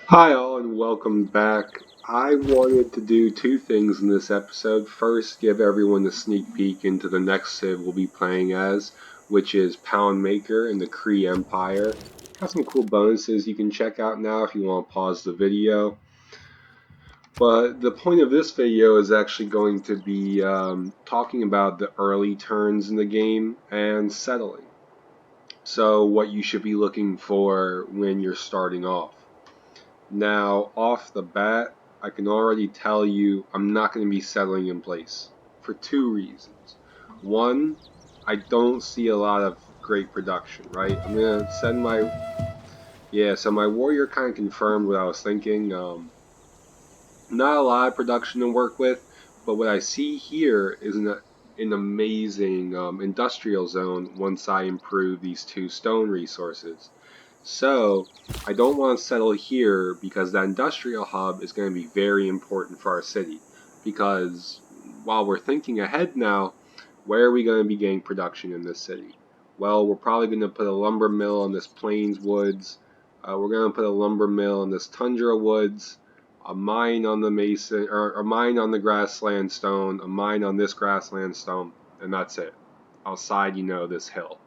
Hi, all, and welcome back. I wanted to do two things in this episode. First, give everyone a sneak peek into the next Civ we'll be playing as, which is Pound Maker in the Kree Empire. Got some cool bonuses you can check out now if you want to pause the video. But the point of this video is actually going to be talking about the early turns in the game and settling. So, what you should be looking for when you're starting off. Now, off the bat, I can already tell you I'm not going to be settling in place for two reasons. One, I don't see a lot of great production, right? I'm going to send my. Yeah, so my warrior kind of confirmed what I was thinking. Not a lot of production to work with, but what I see here is an amazing industrial zone once I improve these two stone resources. So I don't want to settle here because that industrial hub is going to be very important for our city. Because while we're thinking ahead now, where are we going to be getting production in this city? Well, we're probably going to put a lumber mill in this plains woods. We're going to put a lumber mill in this tundra woods, a mine on the mason, or a mine on the grassland stone, a mine on this grassland stone, and that's it. Outside, this hill.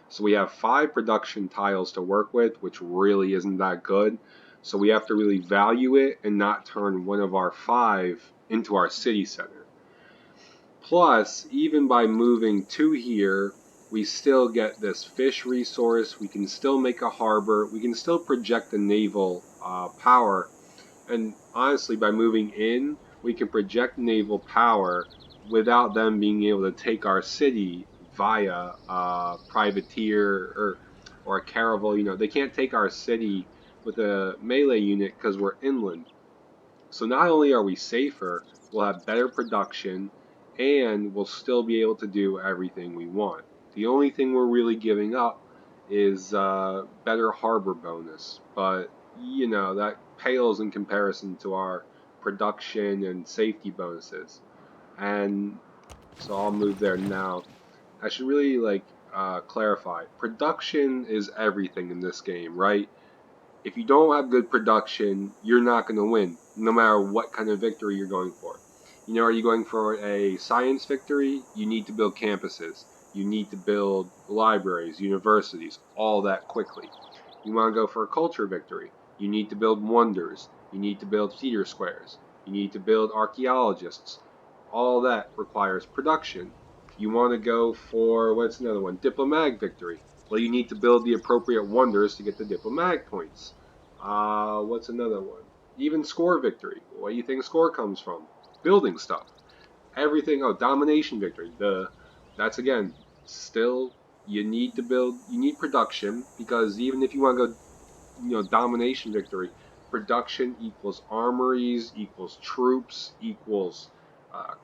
So we have 5 production tiles to work with, which really isn't that good. So we have to really value it and not turn one of our 5 into our city center. Plus, even by moving to here, we still get this fish resource. We can still make a harbor. We can still project the naval power. And honestly, by moving in, we can project naval power without them being able to take our city via a privateer or a caravel. They can't take our city with a melee unit because we're inland. So not only are we safer, we'll have better production, and we'll still be able to do everything we want. The only thing we're really giving up is better harbor bonus, but that pales in comparison to our production and safety bonuses. And so I'll move there now. I should really clarify. Production is everything in this game, right? If you don't have good production, you're not going to win, no matter what kind of victory you're going for. Are you going for a science victory? You need to build campuses. You need to build libraries, universities, all that quickly. You want to go for a culture victory? You need to build wonders. You need to build theater squares. You need to build archaeologists. All that requires production. You want to go for, what's another one? Diplomatic victory. Well, you need to build the appropriate wonders to get the diplomatic points. What's another one? Even score victory. What do you think score comes from? Building stuff. Everything. Oh, domination victory. That's again still you need to build. You need production because even if you want to go, domination victory, production equals armories, equals troops, equals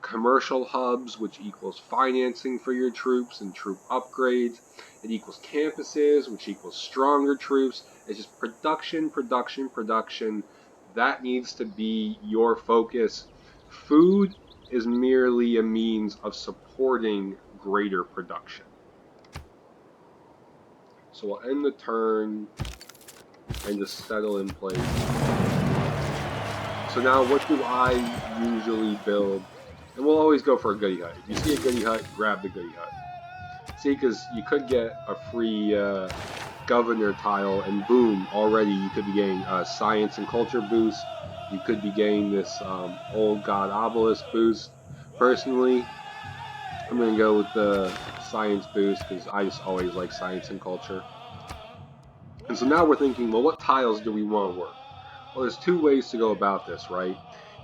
commercial hubs, which equals financing for your troops and troop upgrades. It equals campuses, which equals stronger troops. It's just production, production, production. That needs to be your focus. Food is merely a means of supporting greater production. So we'll end the turn and just settle in place. So now what do I usually build? And we'll always go for a goody hut. If you see a goody hut, grab the goody hut. See, because you could get a free governor tile, and boom, already you could be getting a science and culture boost. You could be getting this old god obelisk boost. Personally, I'm going to go with the science boost because I just always like science and culture. And so now we're thinking, well, what tiles do we want to work? Well, there's 2 ways to go about this, right?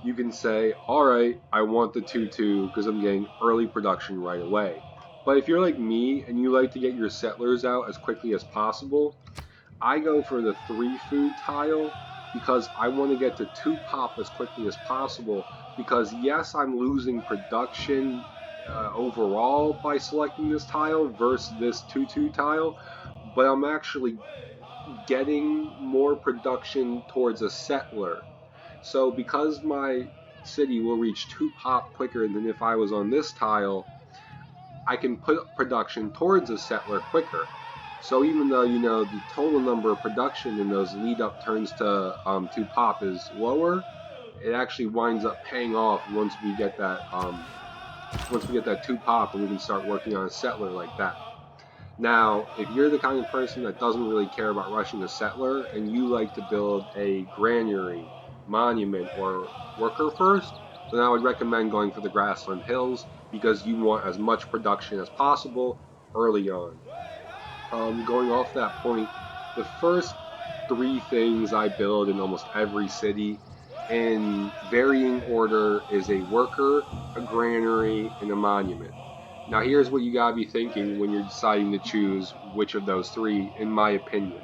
You can say, alright, I want the 2-2 because I'm getting early production right away. But if you're like me and you like to get your settlers out as quickly as possible, I go for the 3 food tile because I want to get to 2 pop as quickly as possible because yes, I'm losing production overall by selecting this tile versus this 2-2 tile, but I'm actually getting more production towards a settler. So because my city will reach 2 pop quicker than if I was on this tile, I can put production towards a settler quicker. So even though, you know, the total number of production in those lead up turns to 2 pop is lower, it actually winds up paying off once we get that 2 pop and we can start working on a settler like that. Now, if you're the kind of person that doesn't really care about rushing a settler and you like to build a granary, monument, or worker first, then I would recommend going for the Grassland Hills because you want as much production as possible early on. Going off that point, the first 3 things I build in almost every city in varying order is a worker, a granary, and a monument. Now here's what you gotta be thinking when you're deciding to choose which of those 3, in my opinion.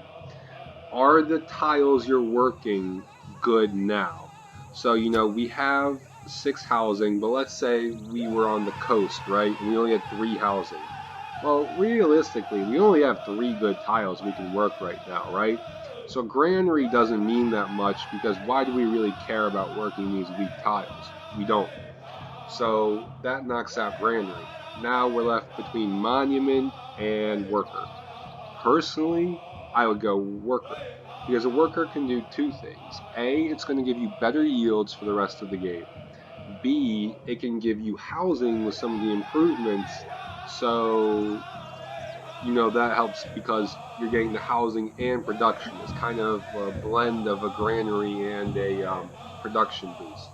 Are the tiles you're working good now? So, you know, we have 6 housing, but let's say we were on the coast, right? And we only had 3 housing. Well, realistically, we only have 3 good tiles we can work right now, right? So granary doesn't mean that much because why do we really care about working these weak tiles? We don't. So that knocks out granary. Now we're left between monument and worker. Personally, I would go worker because a worker can do 2 things. A, it's going to give you better yields for the rest of the game. B, it can give you housing with some of the improvements. So, you know, that helps because you're getting the housing and production. It's kind of a blend of a granary and a production boost.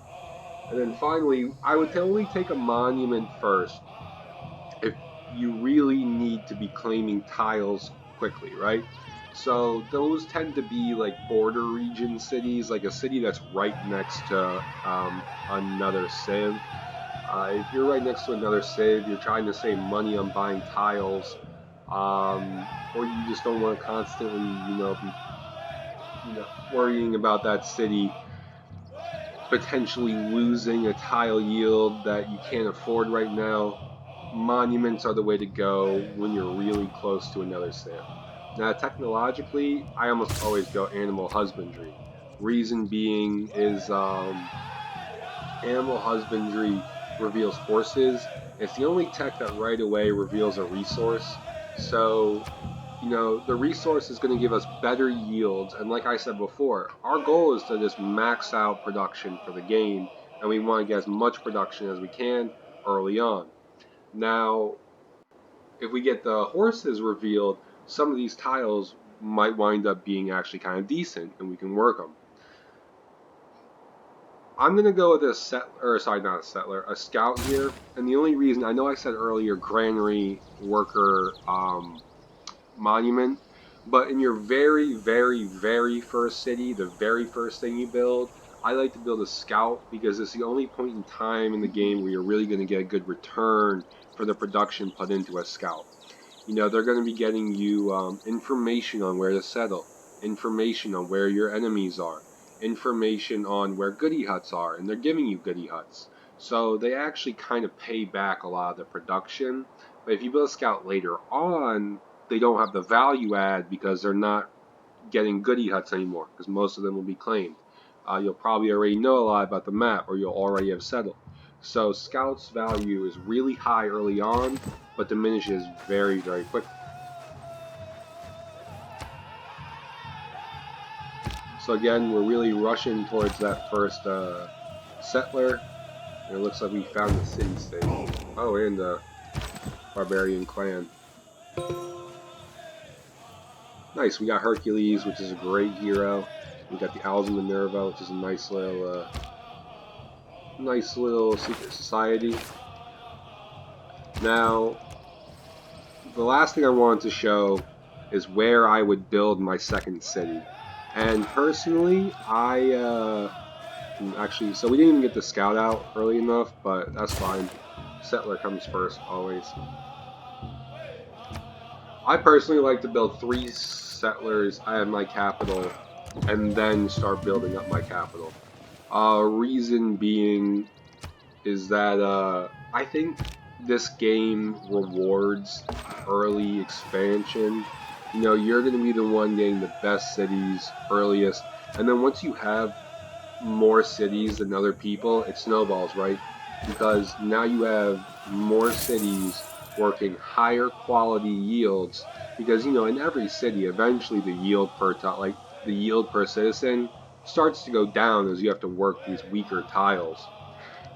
And then finally, I would totally take a monument first if you really need to be claiming tiles quickly, right? So those tend to be like border region cities, like a city that's right next to another civ. If you're right next to another civ, you're trying to save money on buying tiles, or you just don't want to constantly, be worrying about that city potentially losing a tile yield that you can't afford right now. Monuments are the way to go when you're really close to another civ. Now, technologically, I almost always go animal husbandry. Reason being is animal husbandry reveals horses. It's the only tech that right away reveals a resource. So, you know, the resource is going to give us better yields. And like I said before, our goal is to just max out production for the game. And we want to get as much production as we can early on. Now, if we get the horses revealed, some of these tiles might wind up being actually kind of decent and we can work them. I'm going to go with a scout here. And the only reason, I know I said earlier granary, worker, monument, but in your very, very, very first city, the very first thing you build, I like to build a scout because it's the only point in time in the game where you're really going to get a good return for the production put into a scout. You know, they're going to be getting you information on where to settle, information on where your enemies are, information on where goody huts are, and they're giving you goody huts. So they actually kind of pay back a lot of the production. But if you build a scout later on, they don't have the value add because they're not getting goody huts anymore because most of them will be claimed. You'll probably already know a lot about the map or you'll already have settled. So Scout's value is really high early on, but diminishes very, very quickly. So again, we're really rushing towards that first settler. And it looks like we found the city state. Oh, and the barbarian clan. Nice, we got Hercules, which is a great hero. We got the Owls of Minerva, which is a nice little secret society. Now, the last thing I wanted to show is where I would build my second city. And personally, actually, so we didn't even get the scout out early enough, but that's fine. Settler comes first, always. I personally like to build 3 settlers at my capital and then start building up my capital. Reason being is that I think this game rewards early expansion. You know, you're going to be the one getting the best cities earliest, and then once you have more cities than other people, it snowballs, right? Because now you have more cities working higher quality yields, because in every city, eventually the yield the yield per citizen starts to go down as you have to work these weaker tiles.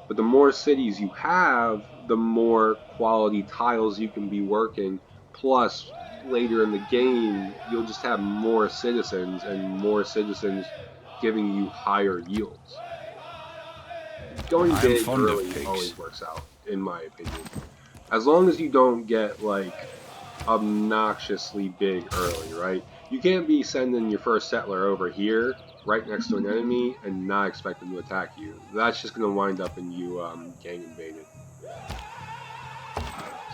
But the more cities you have, the more quality tiles you can be working. Plus, later in the game, you'll just have more citizens, and more citizens giving you higher yields. Going I am big fond of early pigs. always works out, in my opinion. As long as you don't get obnoxiously big early, right? You can't be sending your first settler over here right next to an enemy and not expect them to attack you. That's just going to wind up in you gang invaded.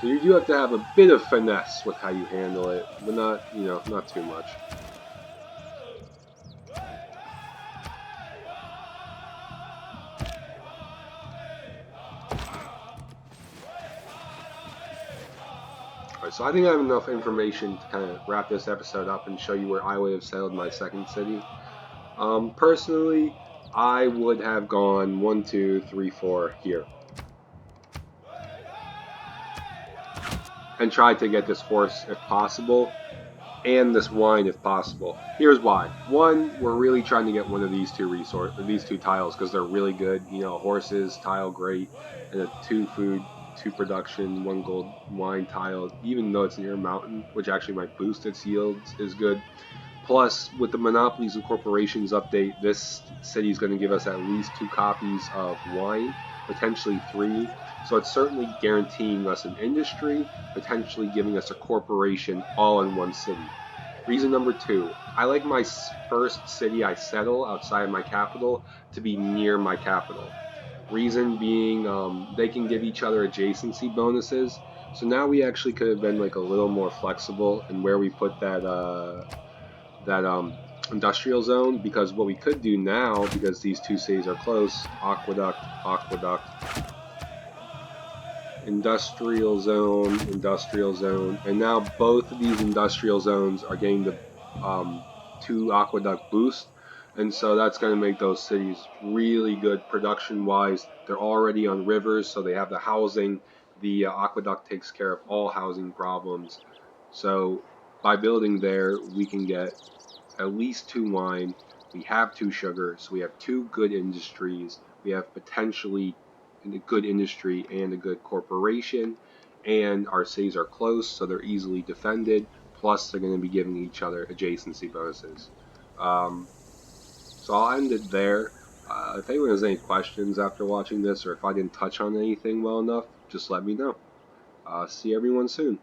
So you do have to have a bit of finesse with how you handle it, but not too much. Alright, so I think I have enough information to kind of wrap this episode up and show you where I would have settled my second city. Personally, I would have gone 1, 2, 3, 4 here. And tried to get this horse if possible, and this wine if possible. Here's why. One, we're really trying to get one of these two tiles because they're really good. Horses tile great, and a 2 food, 2 production, 1 gold wine tile, even though it's near a mountain, which actually might boost its yields, is good. Plus, with the Monopolies and Corporations update, this city is going to give us at least 2 copies of wine, potentially 3. So it's certainly guaranteeing us an industry, potentially giving us a corporation all in one city. Reason number 2, I like my first city I settle outside my capital to be near my capital. Reason being, they can give each other adjacency bonuses. So now we actually could have been a little more flexible in where we put that industrial zone, because what we could do now, because these two cities are close, aqueduct, industrial zone, and now both of these industrial zones are getting the 2 aqueduct boost, and so that's going to make those cities really good production wise. They're already on rivers, so they have the housing. The aqueduct takes care of all housing problems. So by building there, we can get at least 2 wine, we have 2 sugar, so we have 2 good industries, we have potentially a good industry and a good corporation, and our cities are close, so they're easily defended, plus they're going to be giving each other adjacency bonuses. So I'll end it there. If anyone has any questions after watching this, or if I didn't touch on anything well enough, just let me know. See everyone soon.